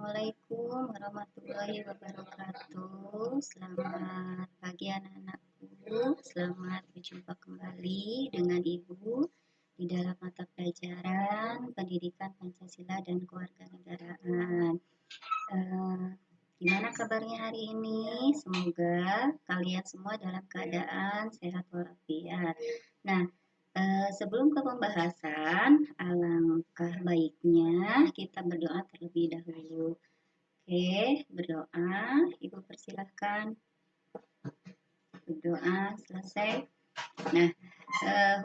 Assalamualaikum warahmatullahi wabarakatuh. Selamat pagi anak-anakku. Selamat berjumpa kembali dengan Ibu di dalam mata pelajaran Pendidikan Pancasila dan Kewarganegaraan. Gimana kabarnya hari ini? Semoga kalian semua dalam keadaan sehat walafiat. Nah, sebelum ke pembahasan, alangkah baiknya kita berdoa terlebih dahulu. Oke, berdoa. Ibu persilahkan. Berdoa selesai. Nah,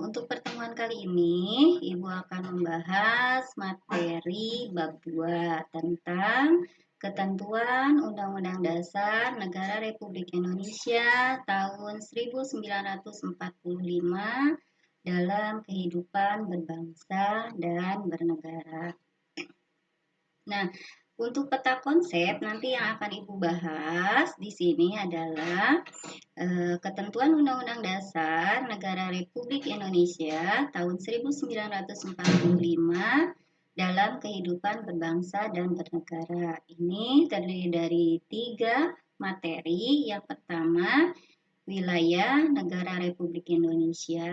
untuk pertemuan kali ini, Ibu akan membahas materi bab 2 tentang Ketentuan Undang-Undang Dasar Negara Republik Indonesia tahun 1945 dalam kehidupan berbangsa dan bernegara. Nah, untuk peta konsep nanti yang akan Ibu bahas di sini adalah Ketentuan Undang-Undang Dasar Negara Republik Indonesia tahun 1945 dalam kehidupan berbangsa dan bernegara. Ini terdiri dari 3 materi. Yang pertama, wilayah negara Republik Indonesia.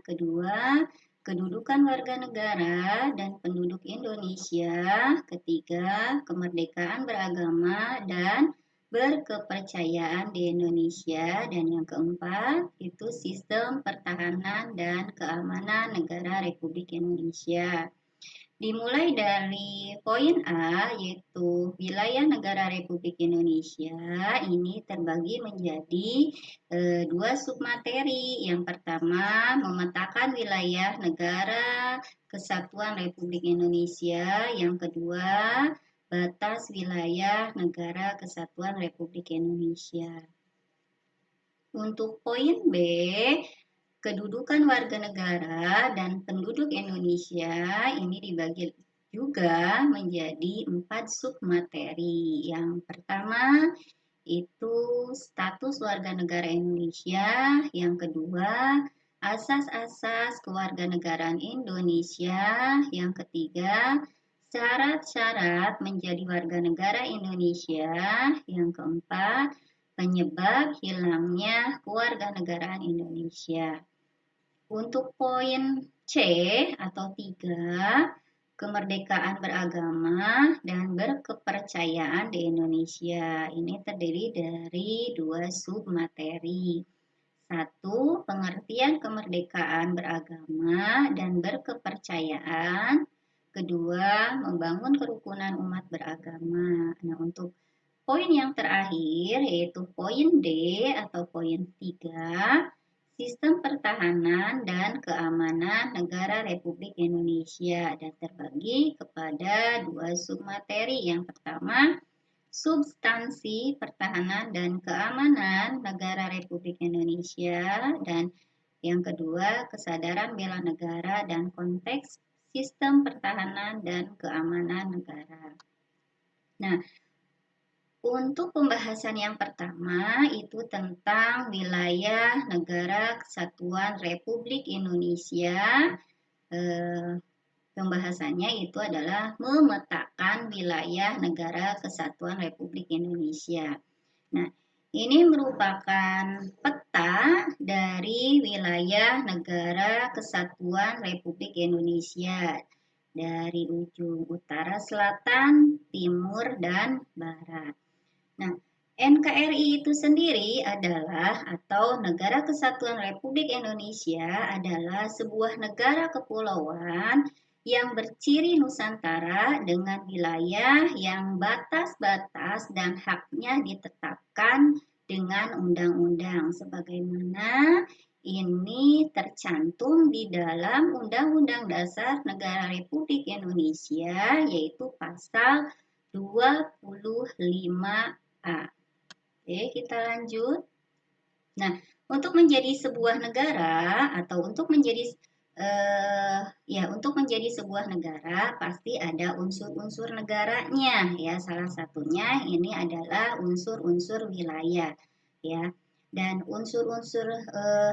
Kedua, kedudukan warga negara dan penduduk Indonesia. Ketiga, kemerdekaan beragama dan berkepercayaan di Indonesia. Dan yang keempat, itu sistem pertahanan dan keamanan negara Republik Indonesia. Dimulai dari poin A, yaitu wilayah negara Republik Indonesia. Ini terbagi menjadi 2 submateri. Yang pertama, memetakan wilayah negara Kesatuan Republik Indonesia. Yang kedua, batas wilayah negara Kesatuan Republik Indonesia. Untuk poin B, kedudukan warga negara dan penduduk Indonesia ini dibagi juga menjadi 4 submateri. Yang pertama itu status warga negara Indonesia. Yang kedua, asas-asas kewarganegaraan Indonesia. Yang ketiga, syarat-syarat menjadi warga negara Indonesia. Yang keempat, penyebab hilangnya kewarganegaraan Indonesia. Untuk poin C atau 3, kemerdekaan beragama dan berkepercayaan di Indonesia. Ini terdiri dari 2 submateri. 1, pengertian kemerdekaan beragama dan berkepercayaan. Kedua, membangun kerukunan umat beragama. Nah, untuk poin yang terakhir yaitu poin D atau poin 3, sistem pertahanan dan keamanan negara Republik Indonesia, dan terbagi kepada 2 submateri. Yang pertama, substansi pertahanan dan keamanan negara Republik Indonesia, dan yang kedua, kesadaran bela negara dan konteks sistem pertahanan dan keamanan negara. Nah, untuk pembahasan yang pertama itu tentang wilayah negara Kesatuan Republik Indonesia. Pembahasannya itu adalah memetakan wilayah negara Kesatuan Republik Indonesia. Nah, ini merupakan peta dari wilayah negara Kesatuan Republik Indonesia dari ujung utara, selatan, timur, dan barat. Nah, NKRI itu sendiri adalah atau Negara Kesatuan Republik Indonesia adalah sebuah negara kepulauan yang berciri Nusantara dengan wilayah yang batas-batas dan haknya ditetapkan dengan undang-undang sebagaimana ini tercantum di dalam Undang-Undang Dasar Negara Republik Indonesia, yaitu pasal 25 Oke, kita lanjut. Nah, untuk menjadi sebuah negara atau untuk menjadi sebuah negara pasti ada unsur-unsur negaranya ya. Salah satunya ini adalah unsur-unsur wilayah ya. Dan unsur-unsur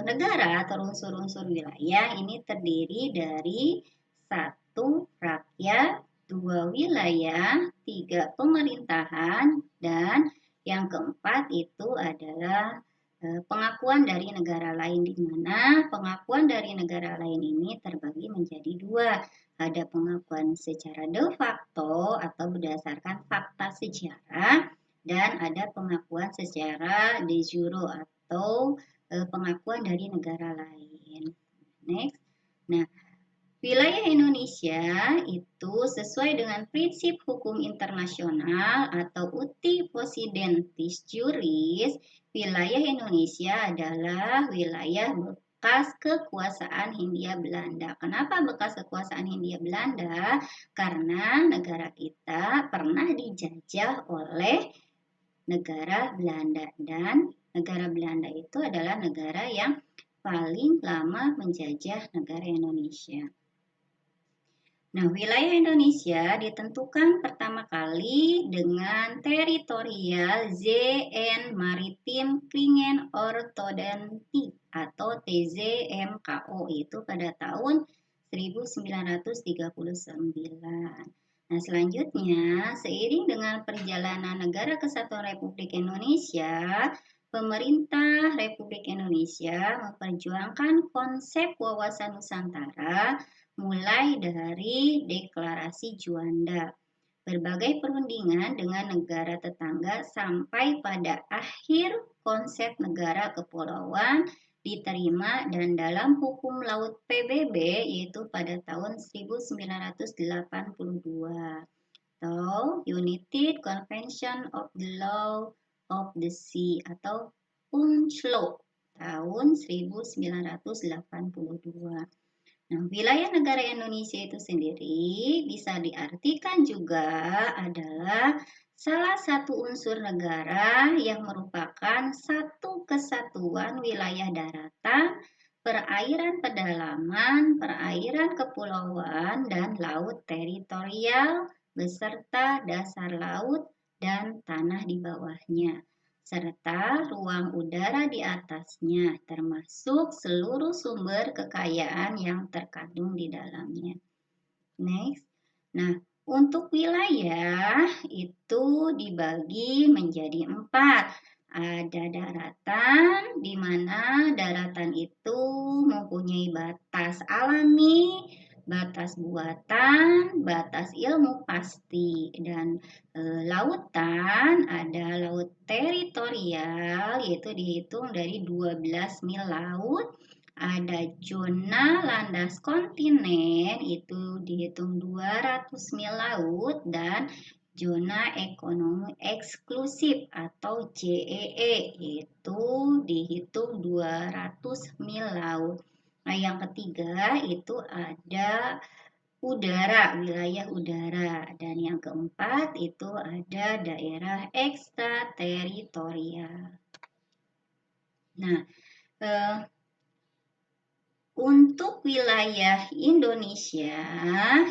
negara atau unsur-unsur wilayah ini terdiri dari 1, rakyat, 2 wilayah, 3 pemerintahan, dan yang keempat itu adalah pengakuan dari negara lain, di mana pengakuan dari negara lain ini terbagi menjadi dua. Ada pengakuan secara de facto atau berdasarkan fakta sejarah, dan ada pengakuan secara de jure atau pengakuan dari negara lain. Next. Nah, wilayah Indonesia itu sesuai dengan prinsip hukum internasional atau uti possidetis juris, wilayah Indonesia adalah wilayah bekas kekuasaan Hindia Belanda. Kenapa bekas kekuasaan Hindia Belanda? Karena negara kita pernah dijajah oleh negara Belanda, dan negara Belanda itu adalah negara yang paling lama menjajah negara Indonesia. Nah, wilayah Indonesia ditentukan pertama kali dengan teritorial ZN Maritim Kringen Orthodontie atau TZMKO itu pada tahun 1939. Nah, selanjutnya, seiring dengan perjalanan Negara Kesatuan Republik Indonesia, pemerintah Republik Indonesia memperjuangkan konsep wawasan Nusantara mulai dari deklarasi Juanda, berbagai perundingan dengan negara tetangga sampai pada akhir konsep negara kepulauan diterima dan dalam hukum laut PBB yaitu pada tahun 1982 atau United Convention of the Law of the Sea atau UNCLOS tahun 1982. Nah, wilayah negara Indonesia itu sendiri bisa diartikan juga adalah salah satu unsur negara yang merupakan satu kesatuan wilayah daratan, perairan pedalaman, perairan kepulauan, dan laut teritorial beserta dasar laut dan tanah di bawahnya, serta ruang udara di atasnya, termasuk seluruh sumber kekayaan yang terkandung di dalamnya. Next. Nah, untuk wilayah itu dibagi menjadi 4. Ada daratan, di mana daratan itu mempunyai batas alami, batas buatan, batas ilmu pasti, dan lautan ada laut teritorial yaitu dihitung dari 12 mil laut, ada zona landas kontinen itu dihitung 200 mil laut, dan zona ekonomi eksklusif atau ZEE itu dihitung 200 mil laut. Nah, yang ketiga itu ada udara, wilayah udara, dan yang keempat itu ada daerah ekstrateritorial. Nah, untuk wilayah Indonesia,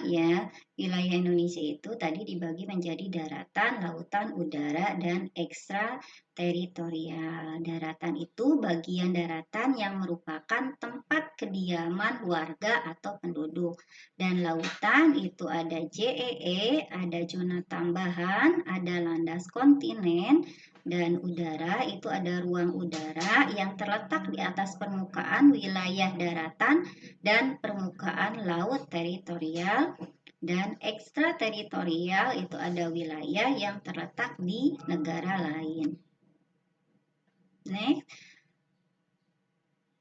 ya, wilayah Indonesia itu tadi dibagi menjadi daratan, lautan, udara, dan ekstrateritorial. Daratan itu bagian daratan yang merupakan tempat kediaman warga atau penduduk. Dan lautan itu ada ZEE, ada zona tambahan, ada landas kontinen, dan udara itu ada ruang udara yang terletak di atas permukaan wilayah daratan dan permukaan laut teritorial, dan ekstrateritorial itu ada wilayah yang terletak di negara lain. Next.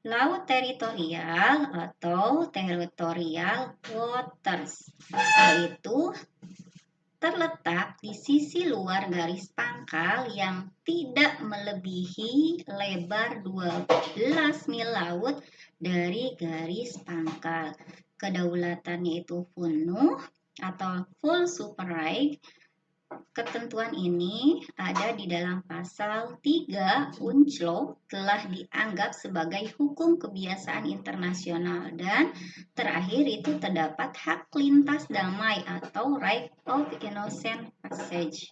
Laut teritorial atau territorial waters yaitu terletak di sisi luar garis pangkal yang tidak melebihi lebar 12 mil laut dari garis pangkal. Kedaulatannya itu penuh atau full superride. Ketentuan ini ada di dalam pasal 3 UNCLOS, telah dianggap sebagai hukum kebiasaan internasional, dan terakhir itu terdapat hak lintas damai atau right of innocent passage.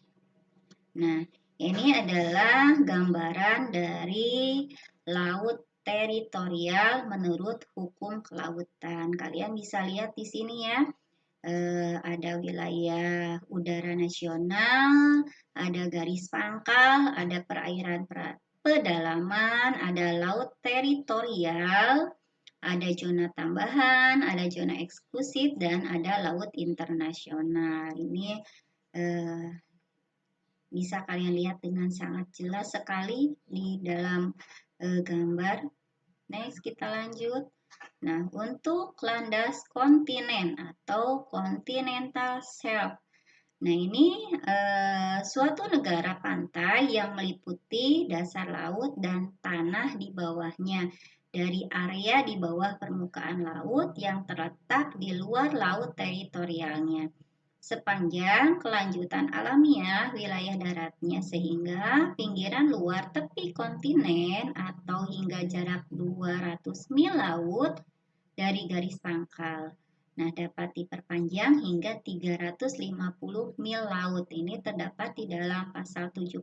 Nah, ini adalah gambaran dari laut teritorial menurut hukum kelautan. Kalian bisa lihat di sini ya. ada wilayah udara nasional, ada garis pangkal, ada perairan pedalaman, ada laut teritorial, ada zona tambahan, ada zona eksklusif, dan ada laut internasional. Ini eh, bisa kalian lihat dengan sangat jelas sekali di dalam gambar. Next, kita lanjut. Nah, untuk landas kontinen atau continental shelf. Nah, ini suatu negara pantai yang meliputi dasar laut dan tanah di bawahnya dari area di bawah permukaan laut yang terletak di luar laut teritorialnya sepanjang kelanjutan alamiah wilayah daratnya sehingga pinggiran luar tepi kontinen atau hingga jarak 200 mil laut dari garis pangkal. Nah, dapat diperpanjang hingga 350 mil laut. Ini terdapat di dalam pasal 76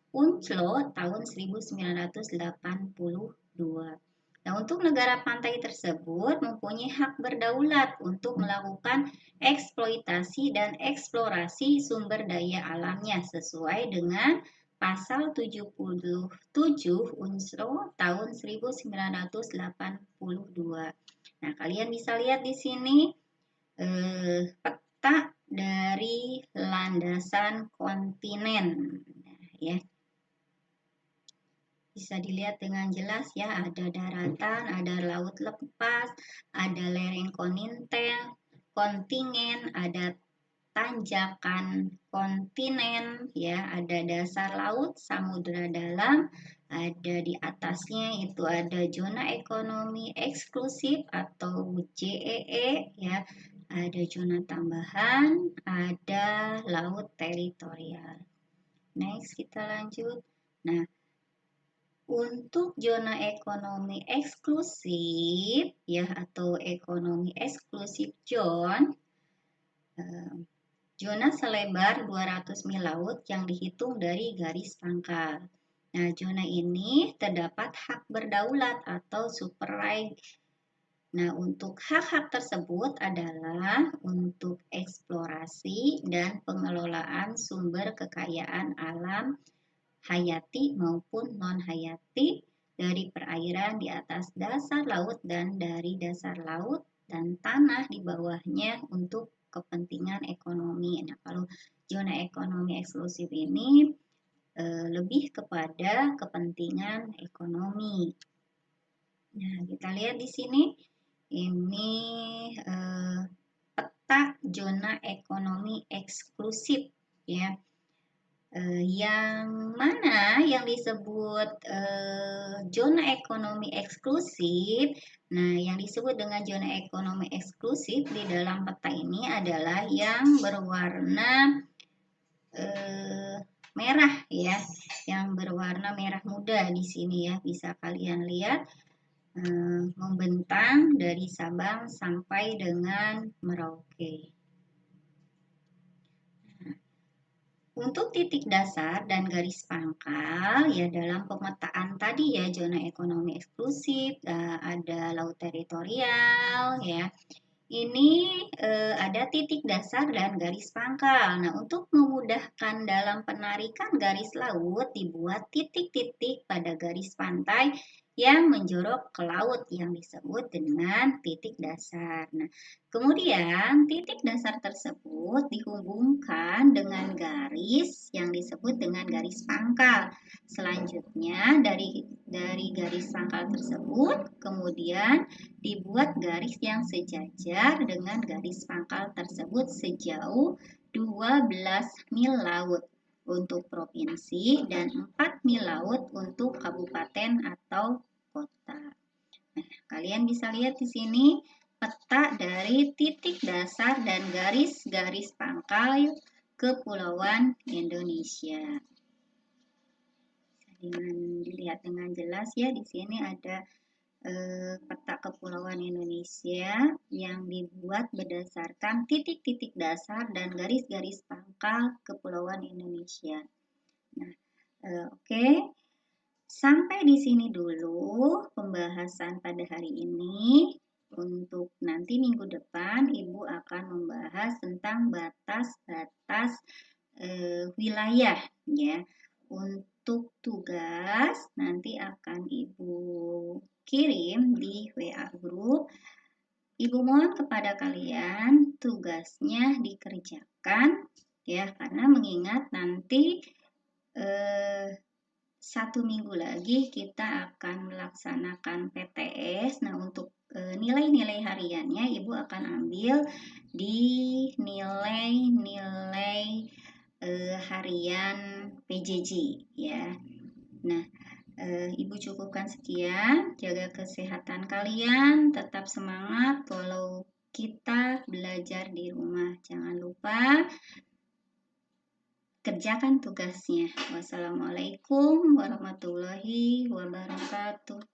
UNCLOS tahun 1982. Nah, untuk negara pantai tersebut mempunyai hak berdaulat untuk melakukan eksploitasi dan eksplorasi sumber daya alamnya sesuai dengan Pasal 77 UNSLO tahun 1982. Nah, kalian bisa lihat di sini peta dari landasan kontinen, ya. Bisa dilihat dengan jelas ya, ada daratan, ada laut lepas, ada lereng kontingen, ada tanjakan kontinen, ya, ada dasar laut, samudra dalam, ada di atasnya itu ada zona ekonomi eksklusif atau ZEE, ya, ada zona tambahan, ada laut teritorial. Next, kita lanjut. Nah, untuk zona ekonomi eksklusif ya atau ekonomi eksklusif zone, zona selebar 200 mil laut yang dihitung dari garis pangkal. Nah, zona ini terdapat hak berdaulat atau super right. Nah, untuk hak-hak tersebut adalah untuk eksplorasi dan pengelolaan sumber kekayaan alam hayati maupun non-hayati dari perairan di atas dasar laut dan dari dasar laut dan tanah di bawahnya untuk kepentingan ekonomi. Nah, kalau zona ekonomi eksklusif ini lebih kepada kepentingan ekonomi. Nah, kita lihat di sini, ini peta zona ekonomi eksklusif, ya. Yang mana yang disebut zona ekonomi eksklusif. Nah, yang disebut dengan zona ekonomi eksklusif di dalam peta ini adalah yang berwarna merah, ya, yang berwarna merah muda di sini, ya, bisa kalian lihat membentang dari Sabang sampai dengan Merauke. Untuk titik dasar dan garis pangkal, ya, dalam pemetaan tadi, ya, zona ekonomi eksklusif, ada laut teritorial, ya. Ini ada titik dasar dan garis pangkal. Nah, untuk memudahkan dalam penarikan garis laut, dibuat titik-titik pada garis pantai yang menjorok ke laut yang disebut dengan titik dasar. Nah, kemudian titik dasar tersebut dihubungkan dengan garis yang disebut dengan garis pangkal. Selanjutnya dari garis pangkal tersebut kemudian dibuat garis yang sejajar dengan garis pangkal tersebut sejauh 12 mil laut untuk provinsi dan 4 mil laut untuk kabupaten atau kota. Nah, kalian bisa lihat di sini peta dari titik dasar dan garis-garis pangkal kepulauan Indonesia. Dilihat dengan jelas, ya, di sini ada peta kepulauan Indonesia yang dibuat berdasarkan titik-titik dasar dan garis-garis pangkal kepulauan Indonesia. Nah, oke. Sampai di sini dulu pembahasan pada hari ini. untuk nanti minggu depan Ibu akan membahas tentang batas-batas wilayah ya. Untuk tugas nanti akan Ibu kirim di WA grup. Ibu mohon kepada kalian tugasnya dikerjakan ya, karena mengingat nanti 1 minggu lagi kita akan melaksanakan PTS. Nah, untuk nilai-nilai hariannya Ibu akan ambil di nilai-nilai harian PJJ ya. Nah, Ibu cukupkan sekian. Jaga kesehatan kalian, tetap semangat walau kita belajar di rumah. Jangan lupa kerjakan tugasnya. Wassalamualaikum warahmatullahi wabarakatuh.